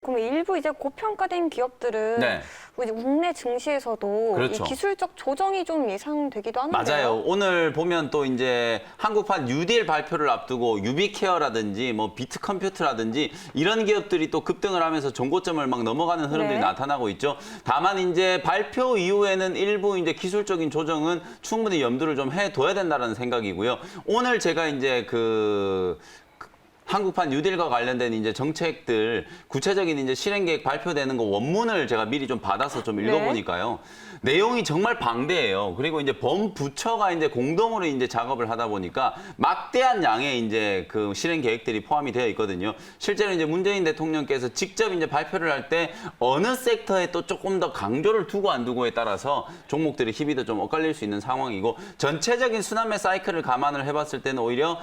그럼 일부 이제 고평가된 기업들은 네. 이제 국내 증시에서도 그렇죠. 이 기술적 조정이 좀 예상되기도 하는데요. 맞아요. 오늘 보면 또 이제 한국판 뉴딜 발표를 앞두고 유비케어라든지 뭐 비트컴퓨터라든지 이런 기업들이 또 급등을 하면서 정고점을 막 넘어가는 흐름들이 네. 나타나고 있죠. 다만 이제 발표 이후에는 일부 이제 기술적인 조정은 충분히 염두를 좀 해둬야 된다는 생각이고요. 오늘 제가 이제 한국판 뉴딜과 관련된 이제 정책들 구체적인 이제 실행 계획 발표되는 거 원문을 제가 미리 좀 받아서 좀 읽어보니까요. 내용이 정말 방대해요. 그리고 이제 범부처가 이제 공동으로 이제 작업을 하다 보니까 막대한 양의 이제 그 실행 계획들이 포함이 되어 있거든요. 실제로 이제 문재인 대통령께서 직접 이제 발표를 할 때 어느 섹터에 또 조금 더 강조를 두고 안 두고에 따라서 종목들의 희비도 좀 엇갈릴 수 있는 상황이고 전체적인 순환매 사이클을 감안을 해봤을 때는 오히려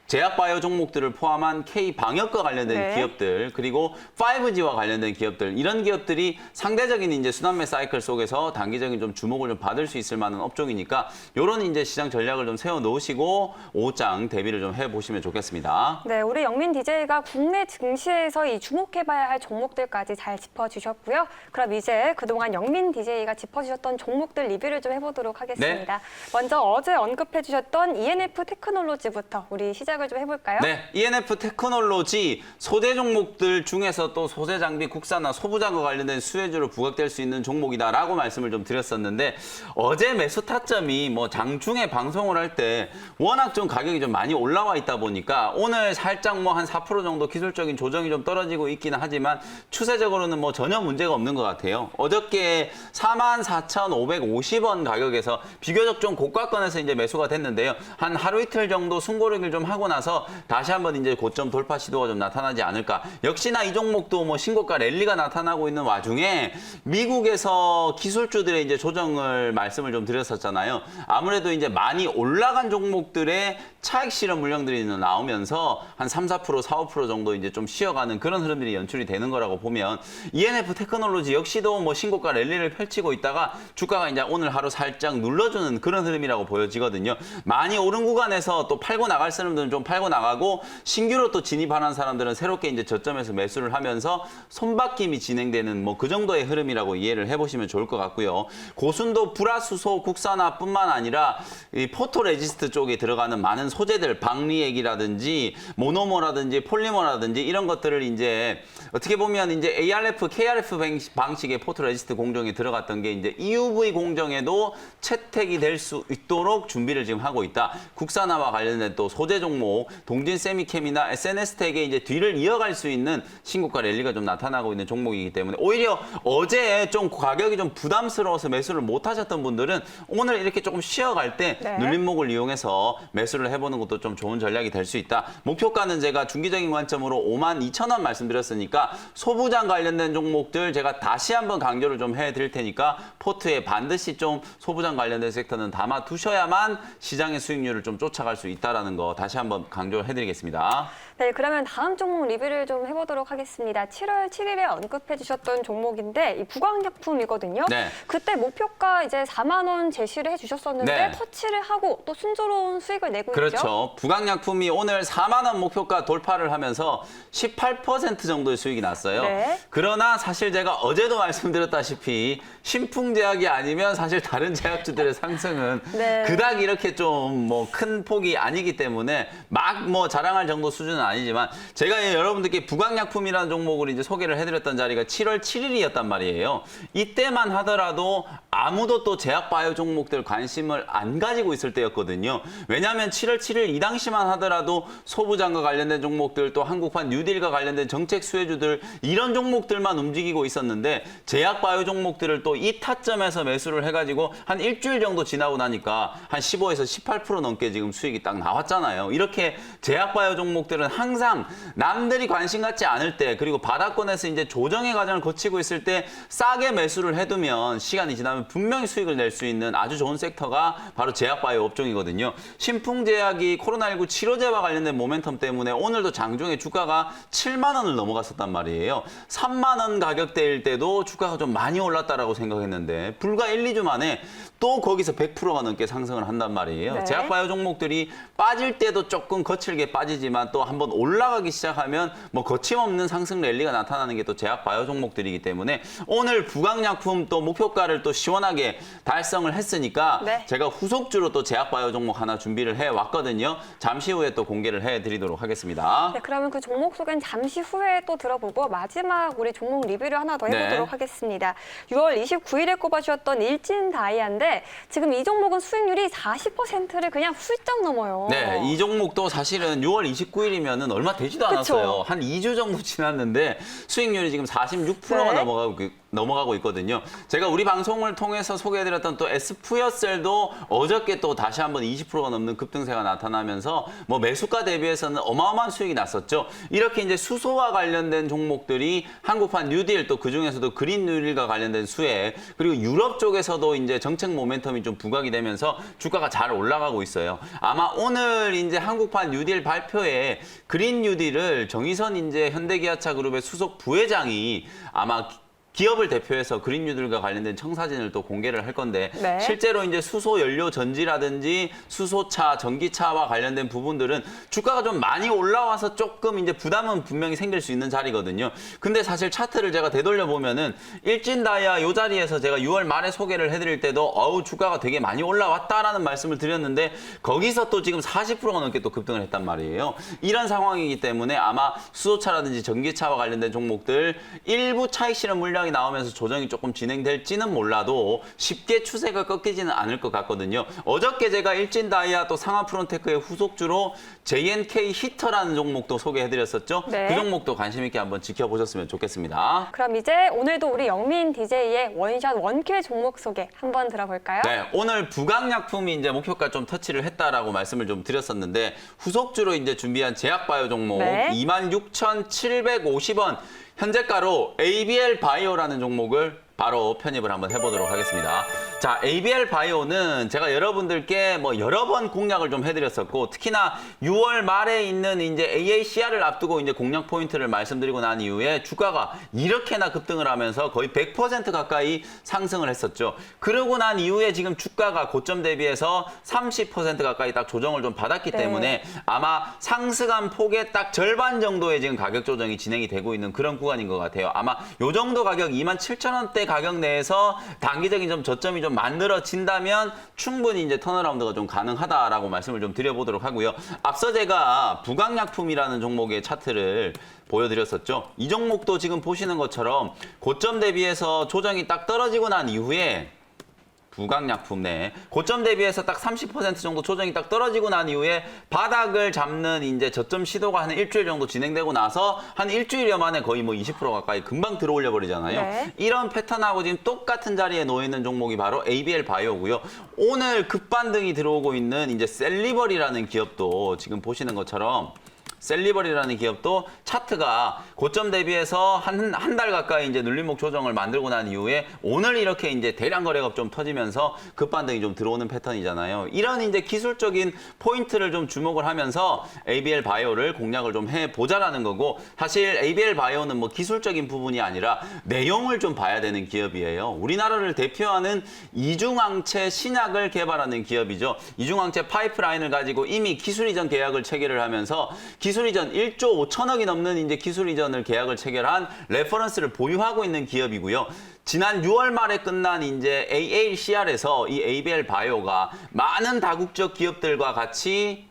제약바이오 종목들을 포함한 K방역과 관련된 네. 기업들 그리고 5G와 관련된 기업들 이런 기업들이 상대적인 이제 순환매 사이클 속에서 단기적인 좀 주목을 좀 받을 수 있을 만한 업종이니까 이런 이제 시장 전략을 좀 세워 놓으시고 오후장 대비를 좀 해보시면 좋겠습니다. 네, 우리 영민 DJ가 국내 증시에서 이 주목해봐야 할 종목들까지 잘 짚어주셨고요. 그럼 이제 그동안 영민 DJ가 짚어주셨던 종목들 리뷰를 좀 해보도록 하겠습니다. 먼저 어제 언급해주셨던 ENF 테크놀로지부터 우리 시작을 좀 해볼까요? 네, ENF 테크놀로지 소재 종목들 중에서 또 소재 장비 국산화 소부장과 관련된 수혜주로 부각될 수 있는 종목이다라고 말씀을 좀 드렸었는데 어제 매수 타점이 뭐 장중에 방송을 할 때 워낙 좀 가격이 좀 많이 올라와 있다 보니까 오늘 살짝 뭐 한 4% 정도 기술적인 조정이 좀 떨어지고 있기는 하지만 추세적으로는 뭐 전혀 문제가 없는 것 같아요. 어저께 44,550원 가격에서 비교적 좀 고가권에서 이제 매수가 됐는데요. 한 하루 이틀 정도 숨고르기를 좀 하고 나서 다시 한번 이제 고점 돌파 시도가 좀 나타나지 않을까. 역시나 이 종목도 뭐 신고가 랠리가 나타나고 있는 와중에 미국에서 기술주들의 이제 조정을 말씀을 좀 드렸었잖아요. 아무래도 이제 많이 올라간 종목들의 차익 실현 물량들이 나오면서 한 3, 4%, 4, 5% 정도 이제 좀 쉬어가는 그런 흐름들이 연출이 되는 거라고 보면 ENF 테크놀로지 역시도 뭐 신고가 랠리를 펼치고 있다가 주가가 이제 오늘 하루 살짝 눌러주는 그런 흐름이라고 보여지거든요. 많이 오른 구간에서 또 팔고 나갈 사람들은 좀 팔고 나가고 신규로 또 진입하는 사람들은 새롭게 이제 저점에서 매수를 하면서 손바뀜이 진행되는 뭐 그 정도의 흐름이라고 이해를 해보시면 좋을 것 같고요. 고순도 불화수소 국산화뿐만 아니라 이 포토레지스트 쪽에 들어가는 많은 소재들, 방리액이라든지 모노머라든지 폴리머라든지 이런 것들을 이제 어떻게 보면 이제 ARF, KRF 방식의 포토레지스트 공정에 들어갔던 게 이제 EUV 공정에도 채택이 될 수 있도록 준비를 지금 하고 있다. 국산화와 관련된 또 소재 종목, 동진 세미캠이나 SNS텍의 이제 뒤를 이어갈 수 있는 신고가 랠리가 좀 나타나고 있는 종목이기 때문에 오히려 어제 좀 가격이 좀 부담스러워서 매수를 못 하셨던 분들은 오늘 이렇게 조금 쉬어갈 때 눌림목을 이용해서 매수를 해보는 것도 좀 좋은 전략이 될 수 있다. 목표가는 제가 중기적인 관점으로 52,000원 말씀드렸으니까 소부장 관련된 종목들 제가 다시 한번 강조를 좀 해드릴 테니까 포트에 반드시 좀 소부장 관련된 섹터는 담아 두셔야만 시장의 수익률을 좀 쫓아갈 수 있다는 거 다시 한번 강조해드리겠습니다. 네, 그러면 다음 종목 리뷰를 좀 해보도록 하겠습니다. 7월 7일에 언급해 주셨던 종목인데 이 부광약품이거든요. 네. 그때 목표가 이제 4만 원 제시를 해주셨었는데 네. 터치를 하고 또 순조로운 수익을 내고 있죠. 그렇죠. 부광약품이 오늘 4만 원 목표가 돌파를 하면서 18% 정도의 수익이 났어요. 네. 그러나 사실 제가 어제도 말씀드렸다시피 신풍제약이 아니면 사실 다른 제약주들의 상승은 네. 그닥 이렇게 좀 뭐 큰 폭이 아니기 때문에 막 뭐 자랑할 정도 수준은 아니지만 제가 여러분들께 부광약품이라는 종목을 이제 소개를 해드렸던 자리가 7월 7일이었단 말이에요. 이때만 하더라도 아무도 또 제약바이오 종목들 관심을 안 가지고 있을 때였거든요. 왜냐하면 7월 7일 이 당시만 하더라도 소부장과 관련된 종목들 또 한국판 뉴딜과 관련된 정책 수혜주들 이런 종목들만 움직이고 있었는데 제약바이오 종목들을 또 이 타점에서 매수를 해가지고 한 일주일 정도 지나고 나니까 한 15에서 18% 넘게 지금 수익이 딱 나왔잖아요. 이렇게 제약바이오 종목들은 항상 남들이 관심 갖지 않을 때 그리고 바닥권에서 이제 조정의 과정을 거치고 있을 때 싸게 매수를 해두면 시간이 지나면 분명히 수익을 낼 수 있는 아주 좋은 섹터가 바로 제약바이오 업종이거든요. 신풍제약이 코로나19 치료제와 관련된 모멘텀 때문에 오늘도 장중에 주가가 7만 원을 넘어갔었단 말이에요. 3만 원 가격대일 때도 주가가 좀 많이 올랐다라고 생각했는데 불과 1, 2주 만에 또 거기서 100%가 넘게 상승을 한단 말이에요. 네. 제약바이오 종목들이 빠질 때도 조금 거칠게 빠지지만 또 한번 올라가기 시작하면 뭐 거침없는 상승 랠리가 나타나는 게 또 제약 바이오 종목들이기 때문에 오늘 부강약품 또 목표가를 또 시원하게 달성을 했으니까 네. 제가 후속주로 또 제약 바이오 종목 하나 준비를 해 왔거든요. 잠시 후에 또 공개를 해 드리도록 하겠습니다. 네, 그러면 그 종목 소개는 잠시 후에 또 들어보고 마지막 우리 종목 리뷰를 하나 더 해보도록 네. 하겠습니다. 6월 29일에 꼽아주셨던 일진 다이아인데 지금 이 종목은 수익률이 40%를 그냥 훌쩍 넘어요. 네, 이 종목도 사실은 6월 29일이면은 얼마 되지도 않았어요. 그쵸? 한 2주 정도 지났는데 수익률이 지금 46%가 네. 넘어가고 있거든요. 제가 우리 방송을 통해서 소개해드렸던 또 S푸여셀도 어저께 또 다시 한번 20%가 넘는 급등세가 나타나면서 뭐 매수가 대비해서는 어마어마한 수익이 났었죠. 이렇게 이제 수소와 관련된 종목들이 한국판 뉴딜 또 그중에서도 그린 뉴딜과 관련된 수혜 그리고 유럽 쪽에서도 이제 정책 모멘텀이 좀 부각이 되면서 주가가 잘 올라가고 있어요. 아마 오늘 이제 한국판 뉴딜 발표에 그린 뉴딜을 정의선 이제 현대기아차 그룹의 수석 부회장이 아마 기업을 대표해서 그린뉴딜과 관련된 청사진을 또 공개를 할 건데 네. 실제로 이제 수소 연료 전지라든지 수소차, 전기차와 관련된 부분들은 주가가 좀 많이 올라와서 조금 이제 부담은 분명히 생길 수 있는 자리거든요. 근데 사실 차트를 제가 되돌려 보면은 일진다이아 요 자리에서 제가 6월 말에 소개를 해드릴 때도 주가가 되게 많이 올라왔다라는 말씀을 드렸는데 거기서 또 지금 40%가 넘게 또 급등을 했단 말이에요. 이런 상황이기 때문에 아마 수소차라든지 전기차와 관련된 종목들 일부 차익 실현 물량 나오면서 조정이 조금 진행될지는 몰라도 쉽게 추세가 꺾이지는 않을 것 같거든요. 어저께 제가 일진다이아 또 상하프론테크의 후속주로 JNK 히터라는 종목도 소개해드렸었죠. 네. 그 종목도 관심 있게 한번 지켜보셨으면 좋겠습니다. 그럼 이제 오늘도 우리 영민 DJ의 원샷 원킬 종목 소개 한번 들어볼까요? 네, 오늘 부강약품이 이제 목표가 좀 터치를 했다라고 말씀을 좀 드렸었는데 후속주로 이제 준비한 제약바이오 종목 네. 26,750원 현재가로 ABL 바이오라는 종목을 바로 편입을 한번 해보도록 하겠습니다. 자, ABL 바이오는 제가 여러분들께 뭐 여러 번 공략을 좀 해드렸었고 특히나 6월 말에 있는 이제 AACR을 앞두고 이제 공략 포인트를 말씀드리고 난 이후에 주가가 이렇게나 급등을 하면서 거의 100% 가까이 상승을 했었죠. 그러고 난 이후에 지금 주가가 고점 대비해서 30% 가까이 딱 조정을 좀 받았기 네. 때문에 아마 상승한 폭의 딱 절반 정도의 지금 가격 조정이 진행이 되고 있는 그런 구간인 것 같아요. 아마 요 정도 가격 27,000원대 가격 내에서 단기적인 좀 저점이 좀 만들어진다면 충분히 이제 턴어라운드가 좀 가능하다라고 말씀을 좀 드려보도록 하고요. 앞서 제가 부강약품이라는 종목의 차트를 보여드렸었죠. 이 종목도 지금 보시는 것처럼 고점 대비해서 조정이 딱 떨어지고 난 이후에 부강약품 내 고점 대비해서 딱 30% 정도 조정이 딱 떨어지고 난 이후에 바닥을 잡는 이제 저점 시도가 한 일주일 정도 진행되고 나서 한 일주일여 만에 거의 뭐 20% 가까이 금방 들어올려 버리잖아요. 네. 이런 패턴하고 지금 똑같은 자리에 놓여 있는 종목이 바로 ABL 바이오고요. 오늘 급반등이 들어오고 있는 이제 셀리버리라는 기업도 지금 보시는 것처럼 셀리버리라는 기업도 차트가 고점 대비해서 한 달 가까이 이제 눌림목 조정을 만들고 난 이후에 오늘 이렇게 이제 대량 거래가 좀 터지면서 급반등이 좀 들어오는 패턴이잖아요. 이런 이제 기술적인 포인트를 좀 주목을 하면서 ABL 바이오를 공략을 좀 해보자라는 거고 사실 ABL 바이오는 뭐 기술적인 부분이 아니라 내용을 좀 봐야 되는 기업이에요. 우리나라를 대표하는 이중항체 신약을 개발하는 기업이죠. 이중항체 파이프라인을 가지고 이미 기술 이전 계약을 체결을 하면서 기술 이전 1조 5천억이 넘는 이제 기술 이전을 계약을 체결한 레퍼런스를 보유하고 있는 기업이고요. 지난 6월 말에 끝난 이제 AACR에서 이 ABL 바이오가 많은 다국적 기업들과 같이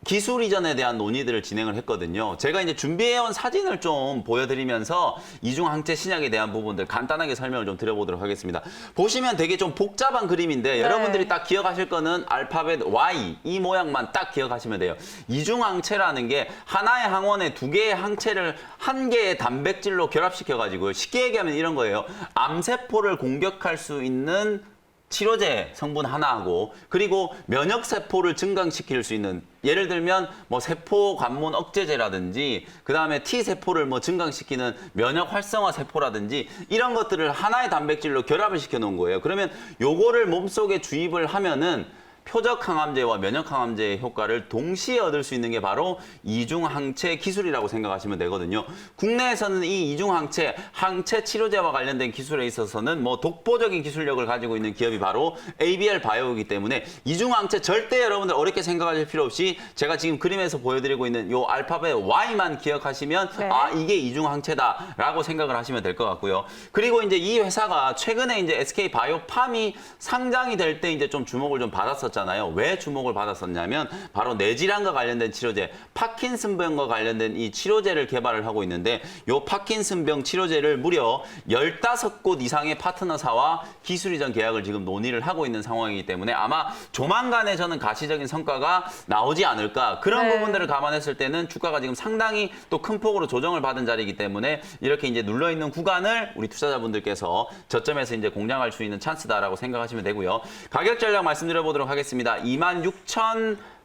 기술 이전에 대한 논의들을 진행을 했거든요. 제가 이제 준비해온 사진을 좀 보여드리면서 이중항체 신약에 대한 부분들 간단하게 설명을 좀 드려보도록 하겠습니다. 보시면 되게 좀 복잡한 그림인데 네. 여러분들이 딱 기억하실 거는 알파벳 Y 이 모양만 딱 기억하시면 돼요. 이중항체라는 게 하나의 항원에 두 개의 항체를 한 개의 단백질로 결합시켜가지고 쉽게 얘기하면 이런 거예요. 암세포를 공격할 수 있는 치료제 성분 하나하고 그리고 면역세포를 증강시킬 수 있는 예를 들면 뭐 세포 관문 억제제라든지 그다음에 T세포를 뭐 증강시키는 면역 활성화 세포라든지 이런 것들을 하나의 단백질로 결합을 시켜 놓은 거예요. 그러면 요거를 몸속에 주입을 하면은 표적 항암제와 면역 항암제의 효과를 동시에 얻을 수 있는 게 바로 이중항체 기술이라고 생각하시면 되거든요. 국내에서는 이 이중항체, 항체 치료제와 관련된 기술에 있어서는 뭐 독보적인 기술력을 가지고 있는 기업이 바로 ABL 바이오이기 때문에 이중항체 절대 여러분들 어렵게 생각하실 필요 없이 제가 지금 그림에서 보여드리고 있는 요 알파벳 Y만 기억하시면 네. 아, 이게 이중항체다라고 생각을 하시면 될 것 같고요. 그리고 이제 이 회사가 최근에 이제 SK 바이오팜이 상장이 될 때 이제 좀 주목을 좀 받았었잖아요. 왜 주목을 받았었냐면 바로 뇌질환과 관련된 치료제, 파킨슨병과 관련된 이 치료제를 개발을 하고 있는데 요 파킨슨병 치료제를 무려 15곳 이상의 파트너사와 기술 이전 계약을 지금 논의를 하고 있는 상황이기 때문에 아마 조만간에 저는 가시적인 성과가 나오지 않을까. 그런 네. 부분들을 감안했을 때는 주가가 지금 상당히 또 큰 폭으로 조정을 받은 자리이기 때문에 이렇게 이제 눌러 있는 구간을 우리 투자자분들께서 저점에서 이제 공략할 수 있는 찬스다라고 생각하시면 되고요. 가격 전략 말씀드려 보도록 하겠습니다.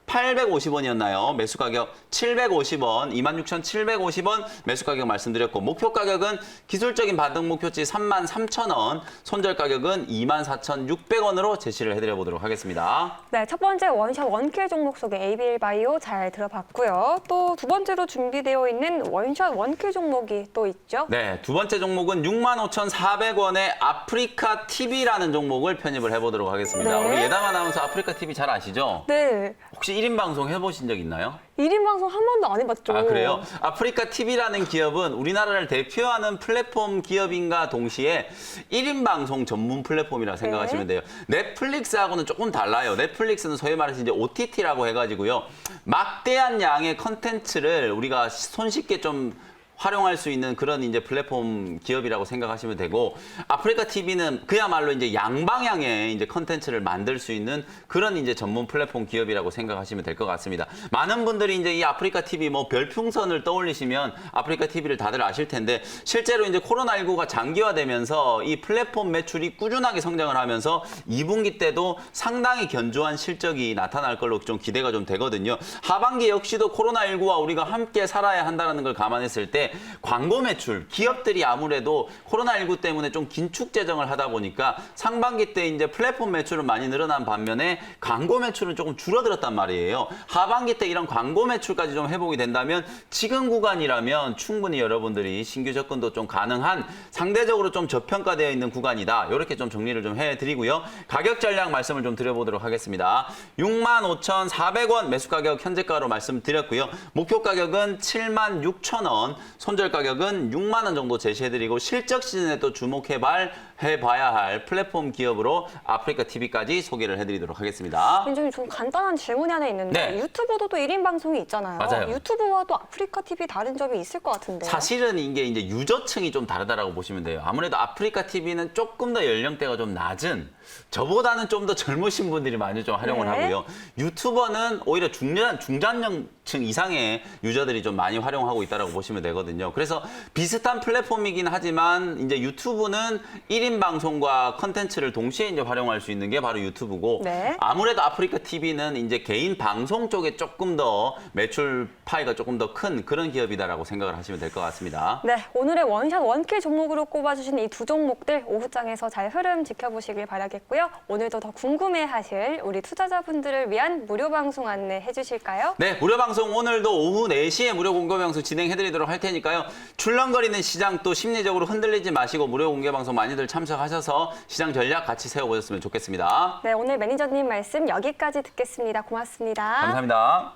26,850원이었나요? 매수 가격 750원, 26,750원 매수 가격 말씀드렸고 목표 가격은 기술적인 반등 목표치 33,000원, 손절 가격은 24,600원으로 제시를 해드려 보도록 하겠습니다. 네, 첫 번째 원샷 원킬 종목 속의 ABL 바이오 잘 들어봤고요. 또 두 번째로 준비되어 있는 원샷 원킬 종목이 또 있죠. 네, 두 번째 종목은 65,400원의 아프리카 TV라는 종목을 편입을 해보도록 하겠습니다. 네. 우리 예담 아나운서 아프리카 TV 잘 아시죠? 네, 혹시 1인 방송 해보신 적 있나요? 1인 방송 한 번도 안 해봤죠. 아, 그래요? 아프리카 TV라는 기업은 우리나라를 대표하는 플랫폼 기업인가 동시에 1인 방송 전문 플랫폼이라 생각하시면 돼요. 넷플릭스하고는 조금 달라요. 넷플릭스는 소위 말해서 이제 OTT라고 해가지고요. 막대한 양의 컨텐츠를 우리가 손쉽게 좀 활용할 수 있는 그런 이제 플랫폼 기업이라고 생각하시면 되고 아프리카 TV는 그야말로 이제 양방향의 이제 컨텐츠를 만들 수 있는 그런 이제 전문 플랫폼 기업이라고 생각하시면 될 것 같습니다. 많은 분들이 이제 이 아프리카 TV 뭐 별풍선을 떠올리시면 아프리카 TV를 다들 아실 텐데 실제로 이제 코로나19가 장기화되면서 이 플랫폼 매출이 꾸준하게 성장을 하면서 2분기 때도 상당히 견조한 실적이 나타날 걸로 좀 기대가 좀 되거든요. 하반기 역시도 코로나19와 우리가 함께 살아야 한다는 걸 감안했을 때 광고 매출, 기업들이 아무래도 코로나19 때문에 좀 긴축 재정을 하다 보니까 상반기 때 이제 플랫폼 매출은 많이 늘어난 반면에 광고 매출은 조금 줄어들었단 말이에요. 하반기 때 이런 광고 매출까지 좀 회복이 된다면 지금 구간이라면 충분히 여러분들이 신규 접근도 좀 가능한 상대적으로 좀 저평가되어 있는 구간이다. 이렇게 좀 정리를 좀 해드리고요. 가격 전략 말씀을 좀 드려보도록 하겠습니다. 65,400원 매수 가격 현재가로 말씀드렸고요. 목표 가격은 76,000원. 손절 가격은 6만 원 정도 제시해드리고 실적 시즌에 또 주목해봐야 할 플랫폼 기업으로 아프리카 TV까지 소개를 해드리도록 하겠습니다. 굉장히 좀 간단한 질문이 하나 있는데 네. 유튜버도 또 1인 방송이 있잖아요. 맞아요. 유튜브와 또 아프리카 TV 다른 점이 있을 것 같은데. 사실은 이게 이제 유저층이 좀 다르다라고 보시면 돼요. 아무래도 아프리카 TV는 조금 더 연령대가 좀 낮은 저보다는 좀 더 젊으신 분들이 많이 좀 활용을 네. 하고요. 유튜버는 오히려 중장년층 이상의 유저들이 좀 많이 활용하고 있다라고 보시면 되거든요. 그래서 비슷한 플랫폼이긴 하지만 이제 유튜브는 1인 방송과 컨텐츠를 동시에 이제 활용할 수 있는 게 바로 유튜브고 네. 아무래도 아프리카 TV는 이제 개인 방송 쪽에 조금 더 매출 파이가 조금 더 큰 그런 기업이다라고 생각을 하시면 될 것 같습니다. 네, 오늘의 원샷 원킬 종목으로 꼽아주신 이 두 종목들 오후장에서 잘 흐름 지켜보시길 바라겠고요. 오늘도 더 궁금해하실 우리 투자자분들을 위한 무료 방송 안내해 주실까요? 네, 무료 방송 오늘도 오후 4시에 무료 공개 방송 진행해드리도록 할 테니까요. 출렁거리는 시장 또 심리적으로 흔들리지 마시고 무료 공개 방송 많이들 참석하셔서 시장 전략 같이 세워보셨으면 좋겠습니다. 네, 오늘 매니저님 말씀 여기까지 듣겠습니다. 고맙습니다. 감사합니다.